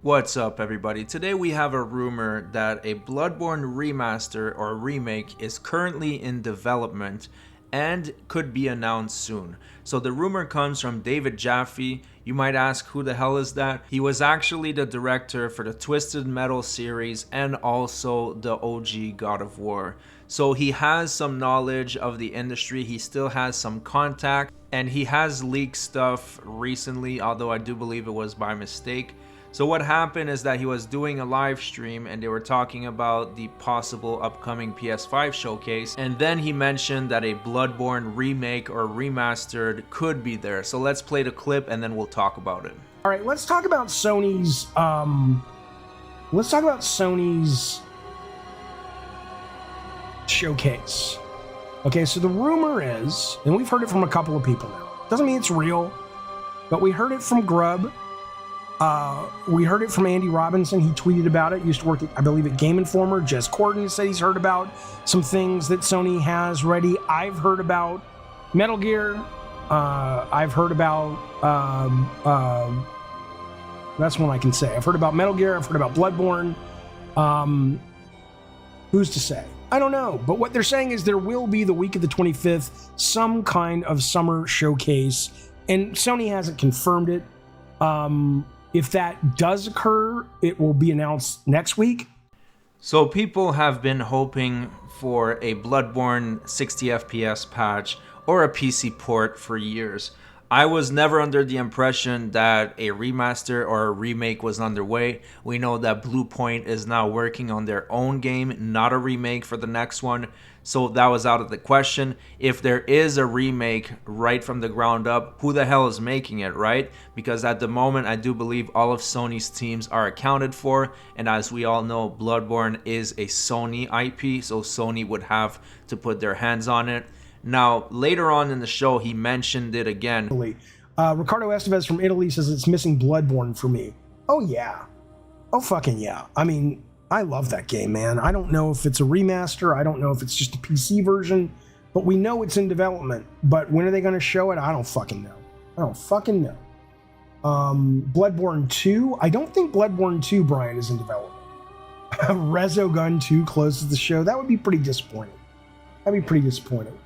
What's up, everybody? Today we have a rumor that a Bloodborne remaster or remake is currently in development and could be announced soon. So the rumor comes from David Jaffe. You might ask, who the hell is that? He was actually the director for the Twisted Metal series and also the OG God of War. So he has some knowledge of the industry, he still has some contact, and he has leaked stuff recently, although I do believe it was by mistake. So what happened is that he was doing a live stream and they were talking about the possible upcoming PS5 showcase, and then he mentioned that a Bloodborne remake or remastered could be there. So let's play the clip and then we'll talk about it. All right, let's talk about Sony's showcase. Okay, so the rumor is, and we've heard it from a couple of people now. Doesn't mean it's real, but we heard it from Grub. We heard it from Andy Robinson. He tweeted about it. Used to work, I believe, at Game Informer. Jez Corden said he's heard about some things that Sony has ready. I've heard about Metal Gear. I've heard about that's one I can say. I've heard about Metal Gear. I've heard about Bloodborne. Who's to say? I don't know. But what they're saying is there will be the week of the 25th some kind of summer showcase, and Sony hasn't confirmed it. If that does occur, it will be announced next week. So people have been hoping for a Bloodborne 60 FPS patch or a PC port for years. I was never under the impression that a remaster or a remake was underway. We know that Bluepoint is now working on their own game, not a remake for the next one. So that was out of the question. If there is a remake right from the ground up, who the hell is making it, right? Because at the moment, I do believe all of Sony's teams are accounted for. And as we all know, Bloodborne is a Sony IP, so Sony would have to put their hands on it. Now, later on in the show, he mentioned it again. Ricardo Estevez from Italy says it's missing Bloodborne for me. Oh, yeah. Oh, fucking yeah. I mean, I love that game, man. I don't know if it's a remaster. I don't know if it's just a PC version, but we know it's in development. But when are they going to show it? I don't fucking know. I don't fucking know. Bloodborne 2? I don't think Bloodborne 2, Brian, is in development. Resogun 2 closes the show. That would be pretty disappointing. That'd be pretty disappointing.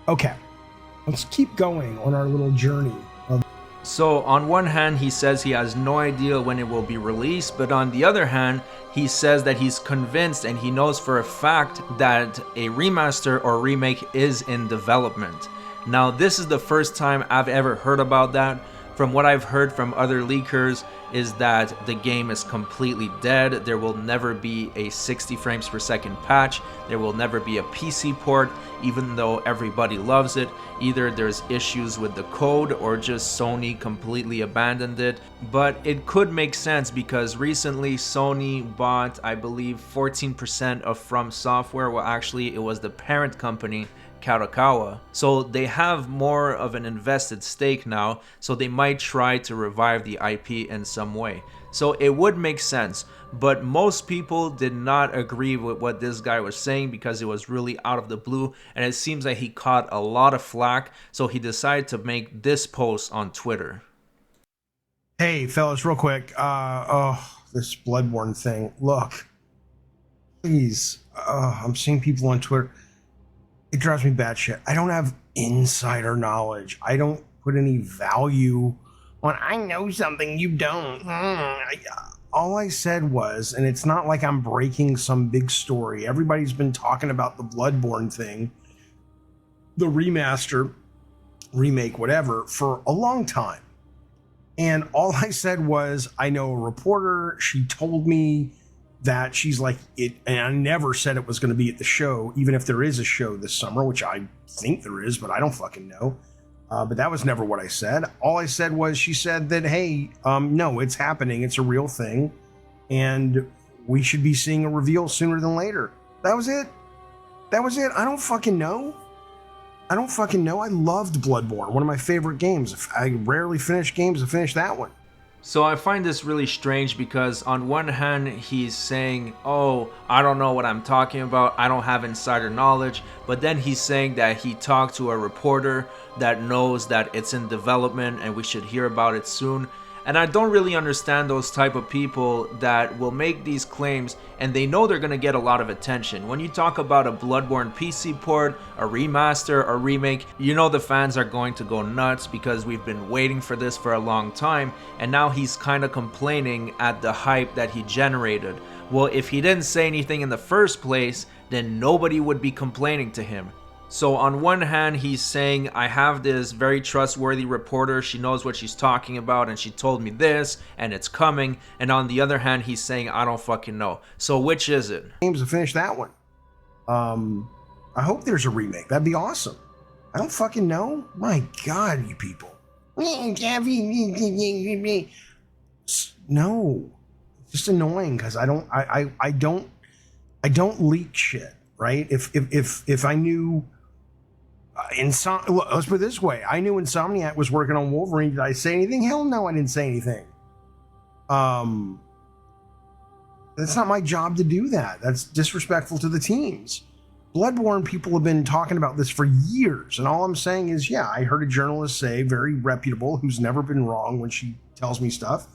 Okay. Let's keep going on our little journey. So on one hand, he says he has no idea when it will be released, but on the other hand, he says that he's convinced and he knows for a fact that a remaster or remake is in development. Now, this is the first time I've ever heard about that. From what I've heard from other leakers is that the game is completely dead. There will never be a 60 frames per second patch. There will never be a PC port, even though everybody loves it. Either there's issues with the code or just Sony completely abandoned it. But it could make sense because recently Sony bought, I believe, 14% of From Software. Well, actually, it was the parent company, Kadokawa. So they have more of an invested stake now, so they might try to revive the IP in some way. So it would make sense, but most people did not agree with what this guy was saying because it was really out of the blue, and it seems like he caught a lot of flack, so he decided to make this post on Twitter. Hey, fellas, real quick. This Bloodborne thing. Look, please. I'm seeing people on Twitter. It drives me batshit. I don't have insider knowledge. I don't put any value on, I know something you don't. All I said was, and it's not like I'm breaking some big story. Everybody's been talking about the Bloodborne thing, the remaster, remake, whatever, for a long time. And all I said was, I know a reporter. She told me that she's like it, and I never said it was going to be at the show, even if there is a show this summer, which I think there is, but I don't fucking know. But that was never what I said. All I said was, she said that, hey, no, it's happening. It's a real thing. And we should be seeing a reveal sooner than later. That was it. That was it. I don't fucking know. I loved Bloodborne, one of my favorite games. I rarely finish games. I finished that one. So I find this really strange because on one hand, he's saying, oh, I don't know what I'm talking about. I don't have insider knowledge. But then he's saying that he talked to a reporter that knows that it's in development and we should hear about it soon. And I don't really understand those type of people that will make these claims and they know they're going to get a lot of attention. When you talk about a Bloodborne PC port, a remaster, or remake, you know the fans are going to go nuts because we've been waiting for this for a long time, and now he's kind of complaining at the hype that he generated. Well, if he didn't say anything in the first place, then nobody would be complaining to him. So on one hand, he's saying, I have this very trustworthy reporter, she knows what she's talking about, and she told me this, and it's coming. And on the other hand, he's saying, I don't fucking know. So which is it? Games to finish that one. I hope there's a remake. That'd be awesome. I don't fucking know. My God, you people. No. It's just annoying because I don't leak shit, right? If I knew let's put it this way, I knew Insomniac was working on Wolverine. Did I say anything? Hell no, I didn't say anything. That's not my job to do that. That's disrespectful to the teams. Bloodborne people have been talking about this for years, and all I'm saying is, yeah, I heard a journalist say, very reputable, who's never been wrong when she tells me stuff,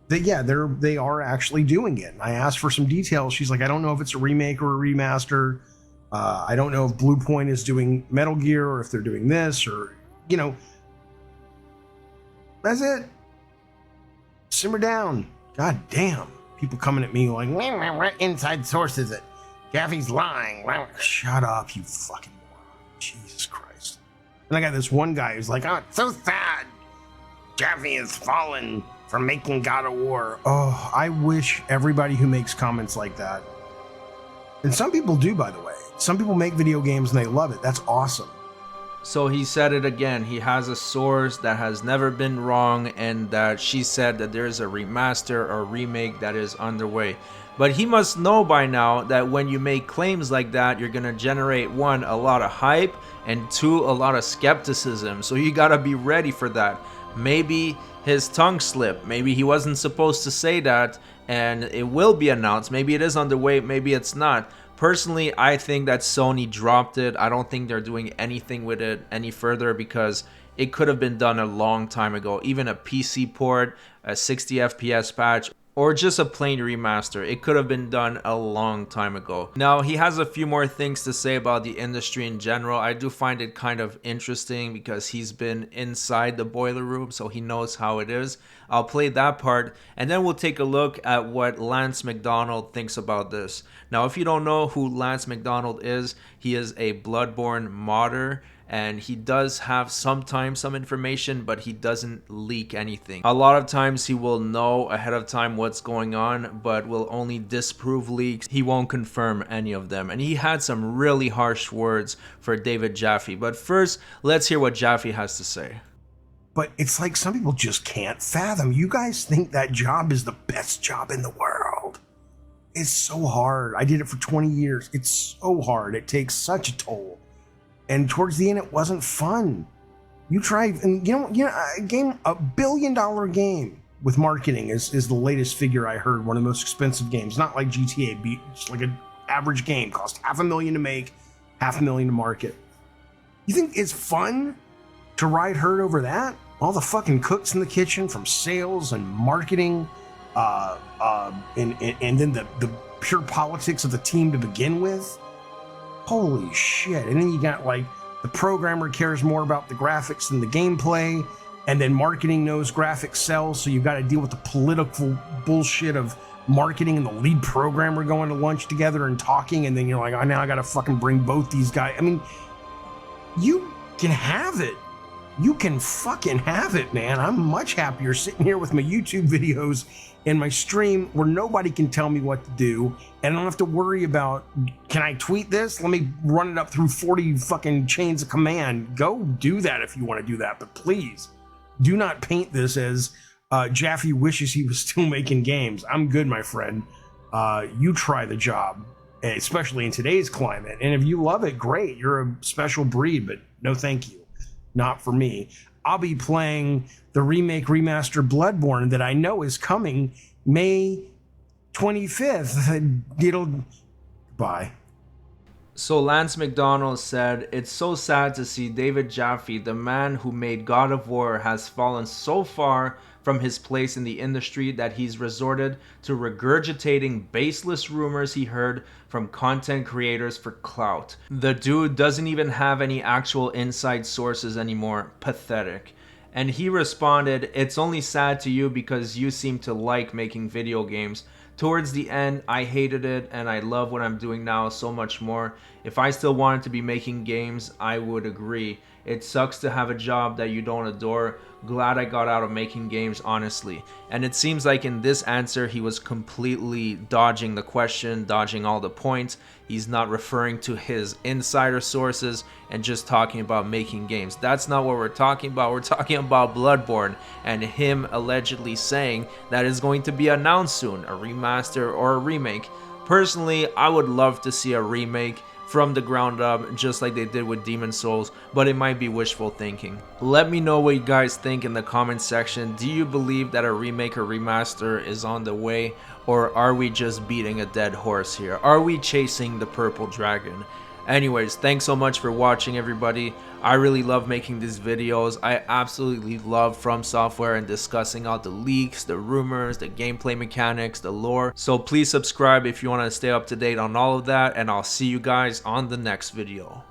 that yeah, they are actually doing it. And I asked for some details. She's like, I don't know if it's a remake or a remaster. I don't know if Blue Point is doing Metal Gear or if they're doing this, or, you know, that's it. Simmer down. God damn. People coming at me like, what inside source is it? Gaffy's lying. Shut up, you fucking moron. Jesus Christ. And I got this one guy who's like, oh, it's so sad. Gaffy has fallen for making God of War. Oh, I wish everybody who makes comments like that. And some people do, by the way. Some people make video games and they love it. That's awesome. So he said it again. He has a source that has never been wrong, and that she said that there is a remaster or remake that is underway. But he must know by now that when you make claims like that, you're going to generate, one, a lot of hype, and two, a lot of skepticism. So you got to be ready for that. Maybe his tongue slipped. Maybe he wasn't supposed to say that, and it will be announced. Maybe it is underway, maybe it's not. Personally, I think that Sony dropped it. I don't think they're doing anything with it any further because it could have been done a long time ago. Even a PC port, a 60 FPS patch, or just a plain remaster. It could have been done a long time ago. Now, he has a few more things to say about the industry in general. I do find it kind of interesting because he's been inside the boiler room, so he knows how it is. I'll play that part, and then we'll take a look at what Lance McDonald thinks about this. Now, if you don't know who Lance McDonald is, he is a Bloodborne modder, and he does have sometimes some information, but he doesn't leak anything. A lot of times he will know ahead of time what's going on, but will only disprove leaks. He won't confirm any of them. And he had some really harsh words for David Jaffe. But first, let's hear what Jaffe has to say. But it's like some people just can't fathom. You guys think that job is the best job in the world. It's so hard. I did it for 20 years. It's so hard. It takes such a toll. And towards the end, it wasn't fun. You try, and you know, a $1 billion game with marketing is the latest figure I heard. One of the most expensive games, not like GTA, just like an average game, cost $500,000 to make, $500,000 to market. You think it's fun to ride herd over that? All the fucking cooks in the kitchen, from sales and marketing, and then the pure politics of the team to begin with. Holy shit. And then you got like the programmer cares more about the graphics than the gameplay, and then marketing knows graphics sell, so you've got to deal with the political bullshit of marketing and the lead programmer going to lunch together and talking, and then you're like, oh, now I gotta fucking bring both these guys. I mean, you can have it. You can fucking have it, man. I'm much happier sitting here with my YouTube videos and my stream where nobody can tell me what to do, and I don't have to worry about, can I tweet this? Let me run it up through 40 fucking chains of command. Go do that if you want to do that, but please do not paint this as Jaffe wishes he was still making games. I'm good, my friend. You try the job, especially in today's climate, and if you love it, great. You're a special breed, but no thank you. Not for me. I'll be playing the remake remaster Bloodborne that I know is coming May 25th. Bye. So Lance McDonald said, it's so sad to see David Jaffe, the man who made God of War, has fallen so far from his place in the industry that he's resorted to regurgitating baseless rumors he heard from content creators for clout. The dude doesn't even have any actual inside sources anymore. Pathetic. And he responded, "It's only sad to you because you seem to like making video games. Towards the end, I hated it and I love what I'm doing now so much more. If I still wanted to be making games, I would agree. It sucks to have a job that you don't adore. Glad I got out of making games, honestly." And it seems like in this answer, he was completely dodging the question, dodging all the points. He's not referring to his insider sources and just talking about making games. That's not what we're talking about. We're talking about Bloodborne and him allegedly saying that it's going to be announced soon, a remaster or a remake. Personally, I would love to see a remake from the ground up, just like they did with Demon Souls, but it might be wishful thinking. Let me know what you guys think in the comment section. Do you believe that a remake or remaster is on the way, or are we just beating a dead horse here? Are we chasing the purple dragon? Anyways, thanks so much for watching, everybody. I really love making these videos. I absolutely love From Software and discussing all the leaks, the rumors, the gameplay mechanics, the lore. So please subscribe if you want to stay up to date on all of that, and I'll see you guys on the next video.